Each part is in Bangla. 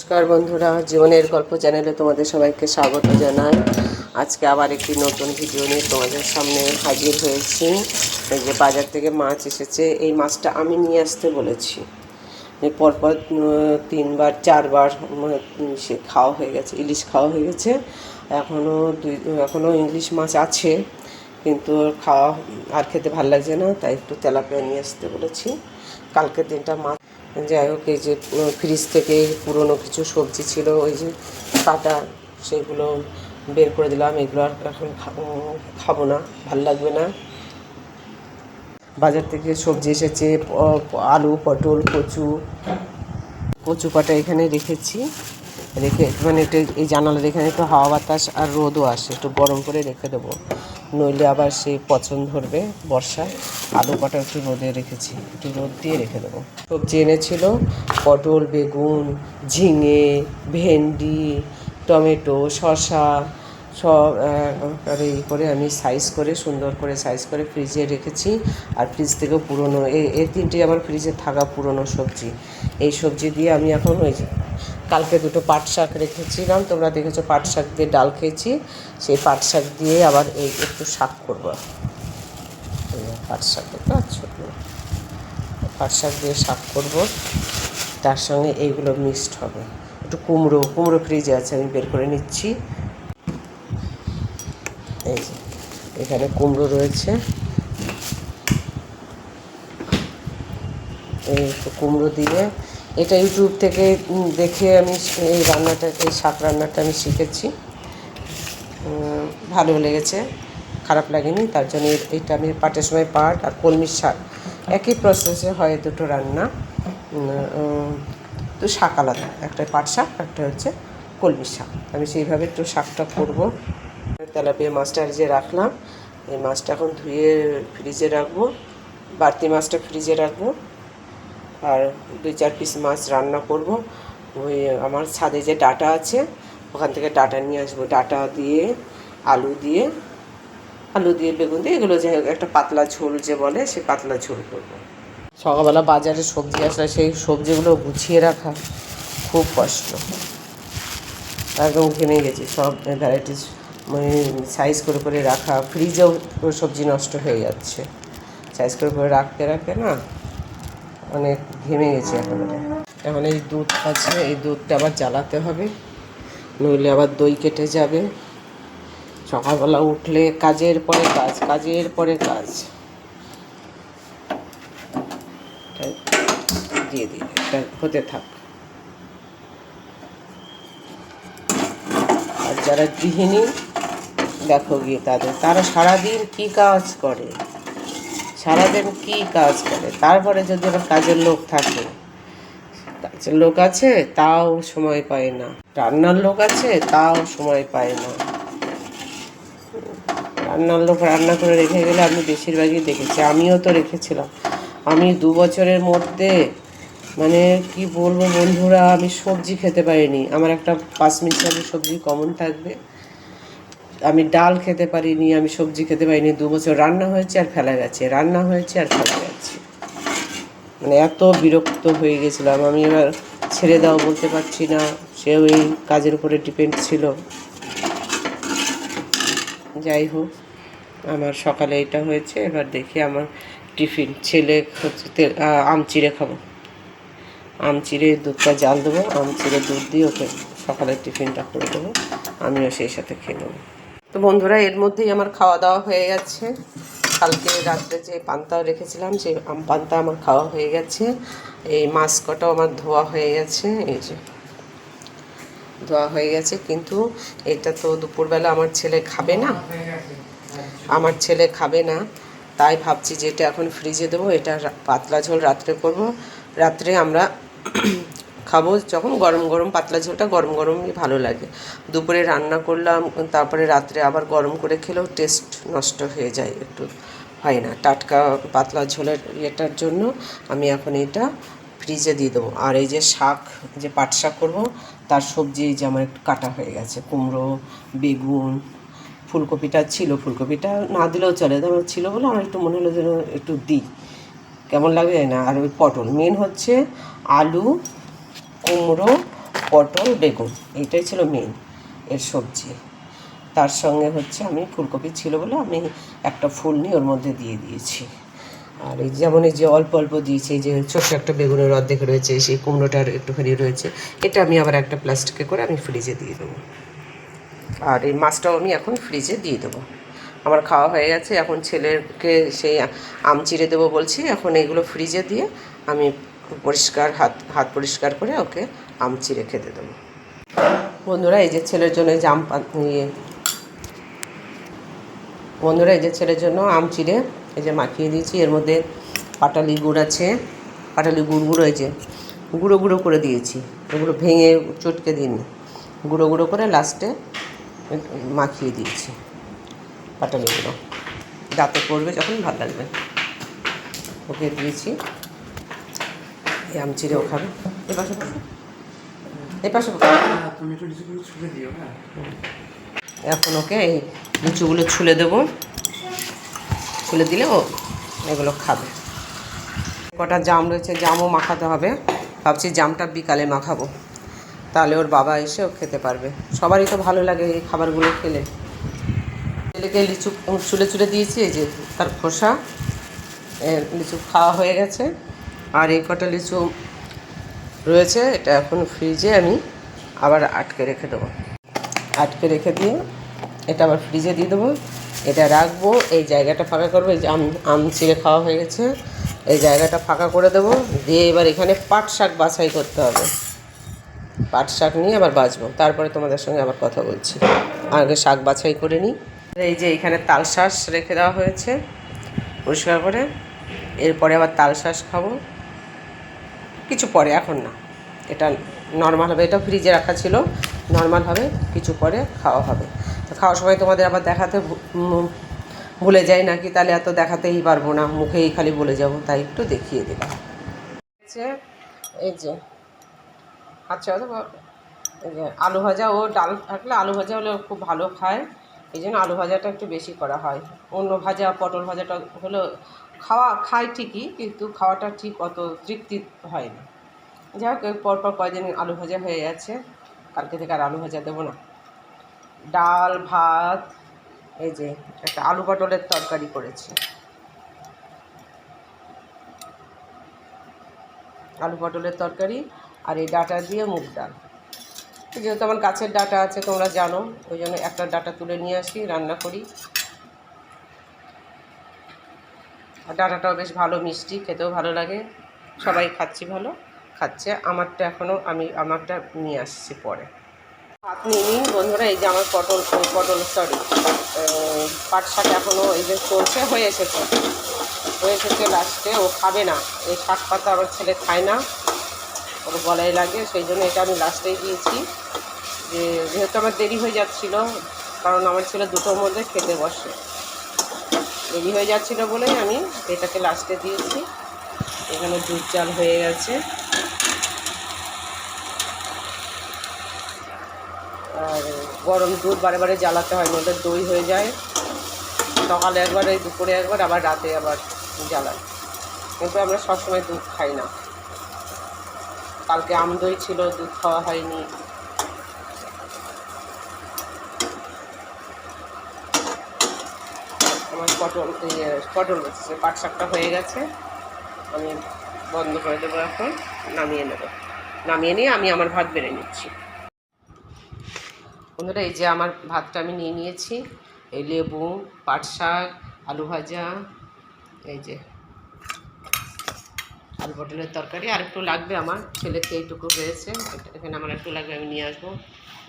নমস্কার বন্ধুরা, জীবনের গল্প চ্যানেলে তোমাদের সবাইকে স্বাগত জানাই। আজকে আবার একটি নতুন ভিডিও নিয়ে তোমাদের সামনে হাজির হয়েছি। এই যে বাজার থেকে মাছ এসেছে, এই মাছটা আমি নিয়ে আসতে বলেছি। পরপর 3বার 4বার সে খাওয়া হয়ে গেছে, ইলিশ খাওয়া হয়ে গেছে। এখনও ইংলিশ মাছ আছে, কিন্তু খাওয়া আর খেতে ভালো লাগছে না, তাই একটু তেলাপিয়া নিয়ে আসতে বলেছি। কালকের দিনটা মাছ, যাই হোক, এই যে ফ্রিজ থেকে পুরনো কিছু সবজি ছিল, ওই যে কাটা, সেগুলো বের করে দিলাম। এগুলো আর এখন খাবো না, ভাল লাগবে না। বাজার থেকে সবজি এসেছে, আলু, পটল, কচু কাটা এখানে রেখেছি। মানে একটু এই জানালার এখানে একটু হাওয়া বাতাস আর রোদও আসে, একটু গরম করে রেখে দেবো, নইলে আবার সেই পচন ধরবে বর্ষায়। আলু কাটা একটু রোদে রেখেছি, একটু রোদ দিয়ে রেখে দেবো। সবজি এনেছিল পটল, বেগুন, ঝিঙে, ভেন্ডি, টমেটো, শসা সব এই করে আমি সুন্দর করে সাইজ করে ফ্রিজে রেখেছি। আর ফ্রিজ থেকেও পুরনো এই তিনটি আমার ফ্রিজে থাকা পুরনো সবজি। এই সবজি দিয়ে আমি এখন কালকে 2টো পাট শাক রেখেছিলাম, তোমরা দেখেছো, পাট শাক দিয়ে ডাল খেয়েছি। সেই পাট শাক দিয়ে আবার এই একটু শাক করবো। পাট শাকটা ছোটো পাট শাক দিয়ে শাক করবো, তার সঙ্গে এইগুলো মিক্সড হবে। একটু কুমড়ো ফ্রিজে আছে, আমি বের করে নিচ্ছি। এই যে এখানে কুমড়ো রয়েছে, এই কুমড়ো দিয়ে, এটা ইউটিউব থেকে দেখে আমি এই শাক রান্নাটা আমি শিখেছি। ভালো লেগেছে, খারাপ লাগেনি। তার জন্য এইটা আমি পাটের সময় পাট আর কলমির শাক একই প্রসেসে হয়, দুটো রান্না, তো শাক আলাদা, একটা পাট শাক, একটা হচ্ছে কলমির শাক। আমি সেইভাবে একটু শাকটা করবো। তেলাপিয়া মাছটা যে রাখলাম, এই মাছটা এখন ধুয়ে ফ্রিজে রাখবো, বাড়তি মাছটা ফ্রিজে রাখবো। আর 2-4 পিস মাছ রান্না করব। ওই আমার ছাদে যে ডাঁটা আছে, ওখান থেকে ডাঁটা নিয়ে আসবো। ডাঁটা দিয়ে আলু দিয়ে বেগুন দিয়ে, এগুলো যে একটা পাতলা ঝোল যে বলে, সে পাতলা ঝোল করবো। সকালবেলা বাজারে সবজি আসলে সেই সবজিগুলো গুছিয়ে রাখা খুব কষ্ট, একদম ঘেমে গেছি। সব ভ্যারাইটিস মানে সাইজ করে রাখা, ফ্রিজেও সবজি নষ্ট হয়ে যাচ্ছে, সাইজ করে রাখতে না অনেক ঘেমে গেছে একেবারে। এখন এই দুধ আছে, এই দুধটা আবার জ্বালাতে হবে, নইলে আবার দই কেটে যাবে। সকালবেলা উঠলে কাজের পরে কাজ দিয়ে দিই, এটা হতে থাক। আর যারা গৃহিণী দেখো গিয়ে তারা সারাদিন কি কাজ করে, তারপরে যদি আবার কাজের লোক থাকে, কাজের লোক আছে তাও সময় পায় না, রান্নার লোক আছে তাও সময় পায় না। রান্নার লোক রান্না করে রেখে গেলে আমি বেশিরভাগই দেখেছি, আমিও তো রেখেছিলাম। আমি 2 বছরের মধ্যে, মানে কি বলবো বন্ধুরা, আমি সবজি খেতে পারিনি। আমার একটা 5 মিনিট সবজি কমন থাকবে, আমি ডাল খেতে পারিনি, আমি সবজি খেতে পারিনি। 2 বছর রান্না হয়েছে আর ফেলা গেছে, মানে এত বিরক্ত হয়ে গেছিলাম আমি। এবার ছেড়ে দাও বলতে পারছি না, সেও এই কাজের উপরে ডিপেন্ড ছিল। যাই হোক, আমার সকালে এটা হয়েছে। এবার দেখি আমার টিফিন, ছেলে হচ্ছে আম চিড়ে খাবো, আম চিড়ে দুধটা জাল দেবো, আম চিড়ে দুধ দিয়ে ওকে সকালের টিফিনটা করে দেবো, আমিও সেই সাথে খেয়ে নেবো। তো বন্ধুরা, এর মধ্যেই আমার খাওয়া দাওয়া হয়ে গেছে। কালকে রাত্রে যে পান্তা রেখেছিলাম, সেই আম পান্তা আমার খাওয়া হয়ে গেছে। এই মাছ কটাও আমার ধোয়া হয়ে গেছে, এই যে ধোয়া হয়ে গেছে। কিন্তু এটা তো দুপুরবেলা আমার ছেলে খাবে না, তাই ভাবছি যে এটা এখন ফ্রিজে দেবো। এটা পাতলা ঝোল রাত্রে করব, রাত্রে আমরা খাবো যখন গরম গরম, পাতলা ঝোলটা গরম গরমই ভালো লাগে। দুপুরে রান্না করলাম, তারপরে রাত্রে আবার গরম করে খেলেও টেস্ট নষ্ট হয়ে যায়, একটু হয় না। টাটকা পাতলা ঝোলের এটার জন্য আমি এখন এটা ফ্রিজে দিয়ে দেবো। আর এই যে শাক, যে পাট শাক করবো, তার সবজি যে আমার একটু কাটা হয়ে গেছে, কুমড়ো, বেগুন, ফুলকপিটা না দিলেও চলে, আমার ছিল বলে আমার একটু মনে হলো যেন একটু দিই, কেমন লাগবে না। আর ওই পটল, মেন হচ্ছে আলু, কুমড়ো পটল বেগুন, এইটাই ছিল মেন এর সবজি। তার সঙ্গে হচ্ছে আমি ফুলকপি ছিল বলে আমি একটা ফুল নিয়ে ওর মধ্যে দিয়ে দিয়েছি। আর এই যেমন এই যে অল্প অল্প দিয়েছি, এই যে ছোট্ট একটা বেগুনের অর্ধেক রয়েছে, সেই কুমড়োটার একটুখানি রয়েছে, এটা আমি আবার একটা প্লাস্টিকে করে আমি ফ্রিজে দিয়ে দেবো। আর এই মাছটাও আমি এখন ফ্রিজে দিয়ে দেবো। আমার খাওয়া হয়ে গেছে, এখন ছেলেকে সেই আম চিড়ে দেবো বলছি, এখন এইগুলো ফ্রিজে দিয়ে আমি পরিষ্কার হাত পরিষ্কার করে ওকে আম চিড়ে খেতে দেবো। বন্ধুরা এই যে ছেলের জন্য বন্ধুরা এই যে ছেলের জন্য আম চিড়ে এই যে মাখিয়ে দিয়েছি। এর মধ্যে পাটালি গুড় আছে, পাটালি গুঁড়ো এই যে গুঁড়ো গুঁড়ো করে দিয়েছি, ওগুলো ভেঙে চটকে দিইনি, গুঁড়ো গুঁড়ো করে লাস্টে মাখিয়ে দিয়েছি পাটালিগুলো, দাঁতে পড়বে যখন ভালো লাগবে। ওকে দিয়েছি এই আম চিড়েও খাবে। এপাশে এখন ওকে এই লিচুগুলো ছুলে দেবো, ছুলে দিলে ও এগুলো খাবে। কটা জাম রয়েছে, জামও মাখাতে হবে, ভাবছি জামটা বিকালে মাখাবো, তাহলে ওর বাবা এসে ও খেতে পারবে। সবারই তো ভালো লাগে এই খাবারগুলো খেলে। ছেলেকে লিচু ছুলে ছুলে দিয়েছি, এই যে তার খোসা, লিচু খাওয়া হয়ে গেছে। আর এই কটা লিচু রয়েছে, এটা এখন ফ্রিজে আমি আবার আটকে রেখে দেবো। আটকে রেখে দিয়ে এটা আবার ফ্রিজে দিয়ে দেবো, এটা রাখবো, এই জায়গাটা ফাঁকা করবো। এই যে আম চিড়ে খাওয়া হয়ে গেছে, এই জায়গাটা ফাঁকা করে দেবো, দিয়ে এবার এখানে পাট শাক বাছাই করতে হবে। পাট শাক নিয়ে আবার বাছবো, তারপরে তোমাদের সঙ্গে আবার কথা বলছি। আগে শাক বাছাই করে নিই। এই যে এখানে তাল শাঁস রেখে দেওয়া হয়েছে পরিষ্কার করে, এরপরে আবার তাল শাঁস খাবো কিছু পরে, এখন না, এটা নর্মাল হবে, এটা ফ্রিজে রাখা ছিল, নর্মাল হবে, কিছু পরে খাওয়া হবে। তো খাওয়ার সময় তোমাদের আবার দেখাতে ভুলে যাই নাকি, তাহলে এত দেখাতেই পারবো না, মুখেই খালি বলে যাব, তাই একটু দেখিয়ে দিলাম। এই যে আচ্ছা, এই যে আলু ভাজা, ও ডাল থাকলে আলু ভাজা হলে খুব ভালো খায়, এই জন্য আলু ভাজাটা একটু বেশি করা হয়। অন্য ভাজা পটল ভাজাটা হলো খায় ঠিকই, কিন্তু খাওয়াটা ঠিক অত তৃপ্তি হয় না। যাই হোক, পরপর কয়েকদিন আলু ভাজা হয়ে যাচ্ছে, কালকে থেকে আর আলু ভাজা দেবো না। ডাল ভাত, এই যে একটা আলু পটলের তরকারি করেছি, আলু পটলের তরকারি, আর এই ডাঁটা দিয়ে মুগ ডাল। যেহেতু আমার গাছের ডাঁটা আছে তোমরা জানো, ওই জন্য একটা ডাঁটা তুলে নিয়ে আসি, রান্না করি। আর ডাঁটাটাও বেশ ভালো মিষ্টি, খেতেও ভালো লাগে, সবাই খাচ্ছে। আমারটা এখনও আমারটা নিয়ে আসছি পরে। ভাত নিয়ে নিই বন্ধুরা। এই যে আমার পটল পাট শাক এখনও এই যে চলছে, হয়ে এসেছে লাস্টে। ও খাবে না, এই শাক পাতা আমার ছেলে খায় না, ওর গলায় লাগে, সেই জন্য এটা আমি লাস্টেই দিয়েছি। যেহেতু আমার দেরি হয়ে যাচ্ছিলো, কারণ আমার ছেলে দুটোর মধ্যে খেতে বসে, দেরি হয়ে যাচ্ছিলো বলেই আমি এটাকে লাস্টে দিয়েছি। এখানে দুধ চাল হয়ে গেছে, আর গরম দুধ বারে বারে জ্বালাতে হয়, নইলে দই হয়ে যায়। সকালে একবার, এই দুপুরে একবার, আবার রাতে আবার জ্বালাই, কিন্তু আমরা সবসময় দুধ খাই না। কালকে আম দই ছিল, দুধ খাওয়া হয়নি। আমার পটল বসেছে, পাট শাকটা হয়ে গেছে, আমি বন্ধ করে দেবো, এখন নামিয়ে নিয়ে আমি আমার ভাত বেড়ে নিচ্ছি। বন্ধুরা এই যে আমার ভাতটা আমি নিয়ে নিয়েছি, এই লেবু, পাট শাক, আলু ভাজা, এই যে আলু পটলের তরকারি, আর একটু লাগবে, আমার ছেলেকে এইটুকু হয়েছে, এখানে আমার একটু লাগবে, আমি নিয়ে আসবো।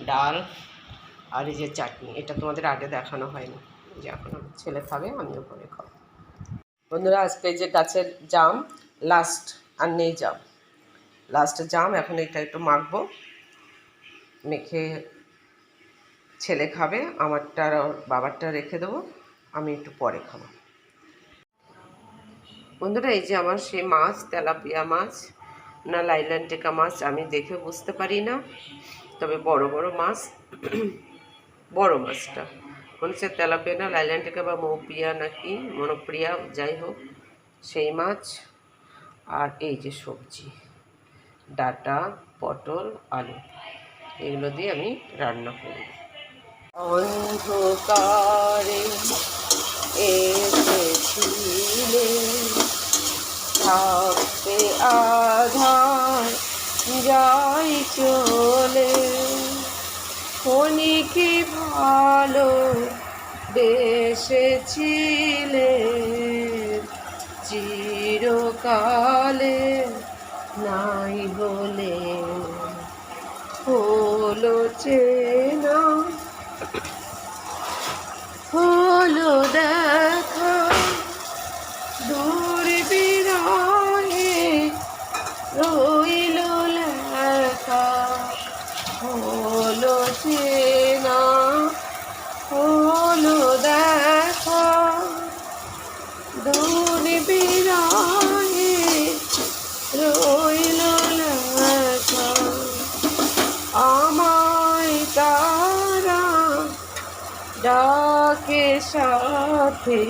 ডাল, আর এই যে চাটনি, এটা তোমাদের আগে দেখানো হয়নি, যে এখন আমার ছেলে খাবে, আমিও পরে খাবো। বন্ধুরা আজকে এই যে গাছের জাম লাস্ট, আর নেই জাম, লাস্টের জাম, এখন এটা একটু মাখবো, মেখে ছেলে খাবে, আমারটা বাবারটা রেখে দেবো, আমি একটু পরে খাবো। বন্ধুরা এই যে আমার সেই মাছ, তেলাপিয়া মাছ না লাইল্যান্ড টেকা মাছ, আমি দেখে বুঝতে পারি না, তবে বড় বড় মাছ, বড় মাছটা মনে হচ্ছে তেলাপিয়া না লাইল্যান্ড টেকা বা মৌপিয়া নাকি মনোপ্রিয়া, যাই হোক সেই মাছ। আর এই যে সবজি, ডাঁটা, পটল, আলু এগুলো দিয়ে আমি রান্না করব। অন্ধকারে এসেছিলে, থাকতে আধার যাই চলে, ক্ষণিকে ভালো বেসেছিলে, চিরকালে নাই বলে হলো চেনা, হলো দেখা দূর বিরহে রইল লেখা, হলো চেনা হলো দেখা দূর বিরহে রইল লেখা, আমায় তারা ডাকে সাথে।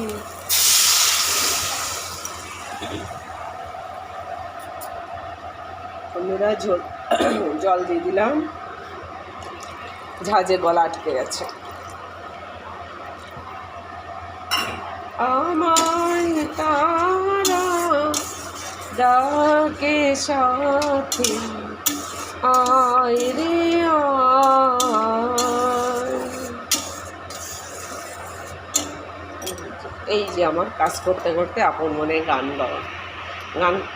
বন্ধুরা জল দিয়ে দিলাম, ঝাঁজে গলা আটকে গেছে। আমায় তারা ডাকে সাথে, আয় রে আয়। এই যে আমার কাজ করতে করতে আপন মনে গান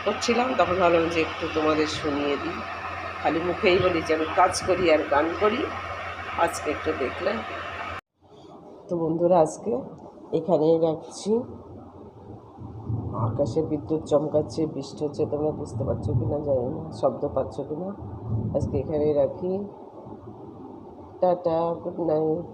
করছিলাম, তখন ভাবলাম যে একটু তোমাদের শুনিয়ে দিই। খালি মুখেই বলি যে আমি কাজ করি আর গান করি, আজকে একটু দেখলে। তো বন্ধুরা আজকে এখানেই রাখছি। আকাশে বিদ্যুৎ চমকাচ্ছে, বৃষ্টি হচ্ছে, তোমরা বুঝতে পারছো কিনা জানি না, শব্দ পাচ্ছ কিনা। আজকে এখানেই রাখি, টাটা, গুড নাইট।